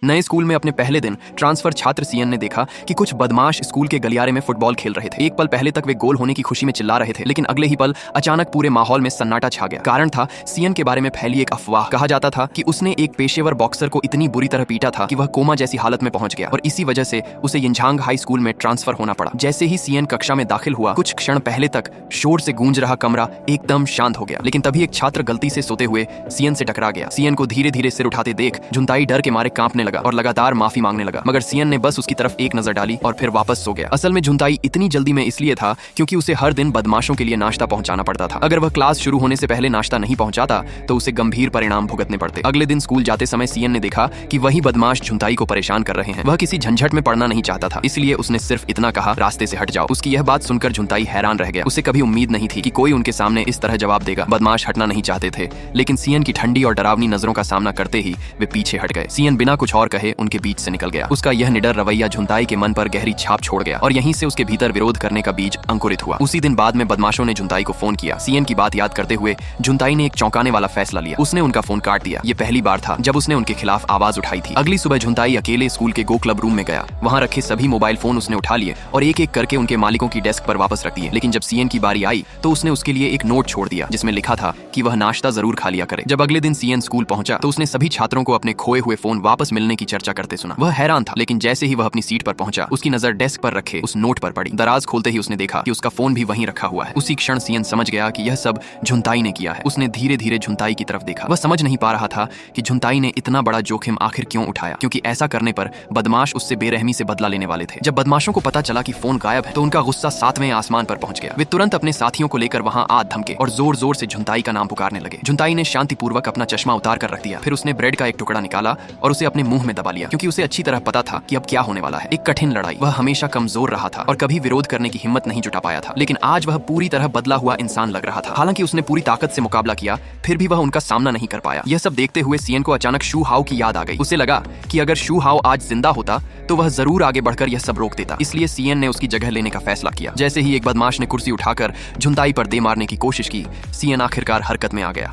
नए स्कूल में अपने पहले दिन ट्रांसफर छात्र सीएन ने देखा कि कुछ बदमाश स्कूल के गलियारे में फुटबॉल खेल रहे थे। एक पल पहले तक वे गोल होने की खुशी में चिल्ला रहे थे, लेकिन अगले ही पल अचानक पूरे माहौल में सन्नाटा छा गया। कारण था सीएन के बारे में फैली एक अफवाह। कहा जाता था कि उसने एक पेशेवर बॉक्सर को इतनी बुरी तरह पीटा था कि वह कोमा जैसी हालत में पहुंच गया और इसी वजह से उसे यिंझांग हाई स्कूल में ट्रांसफर होना पड़ा। जैसे ही सीएन कक्षा में दाखिल हुआ, कुछ क्षण पहले तक शोर से गूंज रहा कमरा एकदम शांत हो गया। लेकिन तभी एक छात्र गलती से सोते हुए सीएन से टकरा गया। सीएन को धीरे धीरे सिर उठाते देख झुंताई डर के मारे कांपने लगा और लगातार माफी मांगने लगा, मगर सीएन ने बस उसकी तरफ एक नजर डाली और फिर वापस सो गया। असल में झुंताई इतनी जल्दी में इसलिए था क्योंकि उसे हर दिन बदमाशों के लिए नाश्ता पहुंचाना पड़ता था। अगर वह क्लास शुरू होने से पहले नाश्ता नहीं पहुंचाता तो उसे गंभीर परिणाम भुगतने पड़ते। अगले दिन स्कूल जाते समय सीएन ने देखा कि वही बदमाश झुंताई को परेशान कर रहे हैं। वह किसी झंझट में पड़ना नहीं चाहता था, इसलिए उसने सिर्फ इतना कहा, रास्ते से हट जाओ। उसकी यह बात सुनकर झुंताई हैरान रह गया। उसे कभी उम्मीद नहीं थी कि कोई उनके सामने इस तरह जवाब देगा। बदमाश हटना नहीं चाहते थे, लेकिन सीएन की ठंडी और डरावनी नजरों का सामना करते ही वे पीछे हट गए। सीएन बिना कुछ और कहे उनके बीच से निकल गया। उसका यह निडर रवैया झुंताई के मन पर गहरी छाप छोड़ गया और यहीं से उसके भीतर विरोध करने का बीज अंकुरित हुआ। उसी दिन बाद में बदमाशों ने झुंताई को फोन किया। सीएन की बात याद करते हुए झुंताई ने एक चौंकाने वाला फैसला लिया। उसने उनका फोन काट दिया। ये पहली बार था जब उसने उनके खिलाफ आवाज उठाई थी। अगली सुबह झुंताई अकेले स्कूल के गो क्लब रूम में गया। वहां रखे सभी मोबाइल फोन उसने उठा लिए और एक एक करके उनके मालिकों की डेस्क पर वापस रख दिए। लेकिन जब सीएन की बारी आई तो उसने उसके लिए एक नोट छोड़ दिया जिसमें लिखा था कि वह नाश्ता जरूर खा लिया करे। जब अगले दिन सीएन स्कूल पहुंचा तो उसने सभी छात्रों को अपने खोए हुए फोन वापस मिलने की चर्चा करते सुना। वह हैरान था, लेकिन जैसे ही वह अपनी सीट पर पहुंचा उसकी नजर डेस्क पर रखे उस नोट पर पड़ी। दराज खोलते ही उसने देखा कि उसका फोन भी वहीं रखा हुआ है। उसी क्षण सीएन समझ गया कि यह सब झुंताई ने किया है। उसने धीरे धीरे झुंताई की तरफ देखा। वह समझ नहीं पा रहा था कि झुंताई ने इतना बड़ा जोखिम आखिर क्यों उठाया, क्योंकि ऐसा करने पर बदमाश उससे बेरहमी से बदला लेने वाले थे। जब बदमाशों को पता चला कि फोन गायब है तो उनका गुस्सा 7वें आसमान पर पहुंच गया। वे तुरंत अपने साथियों को लेकर वहां आ धमके और जोर जोर से झुंताई का नाम पुकारने लगे। झुंताई ने शांतिपूर्वक अपना चश्मा उतार कर रख दिया। फिर उसने ब्रेड का एक टुकड़ा निकाला और उसे अपने मुंह में दबा लिया, क्योंकि उसे अच्छी तरह पता था कि अब क्या होने वाला है। एक कठिन लड़ाई। वह हमेशा कमजोर रहा था और कभी विरोध करने की हिम्मत नहीं जुटा पाया था, लेकिन आज वह पूरी तरह बदला हुआ इंसान लग रहा था। हालांकि उसने पूरी ताकत से मुकाबला किया, फिर भी वह उनका सामना नहीं कर पाया। यह सब देखते हुए सीएन को अचानक शू हाओ की याद आ गई। उसे लगा कि अगर शू हाओ आज जिंदा होता तो वह जरूर आगे बढ़कर यह सब रोक देता। इसलिए सीएन ने उसकी जगह लेने का फैसला किया। जैसे ही एक बदमाश ने कुर्सी उठाकर झुंताई पर दे मारने की कोशिश की, सीएन आखिरकार हरकत में आ गया।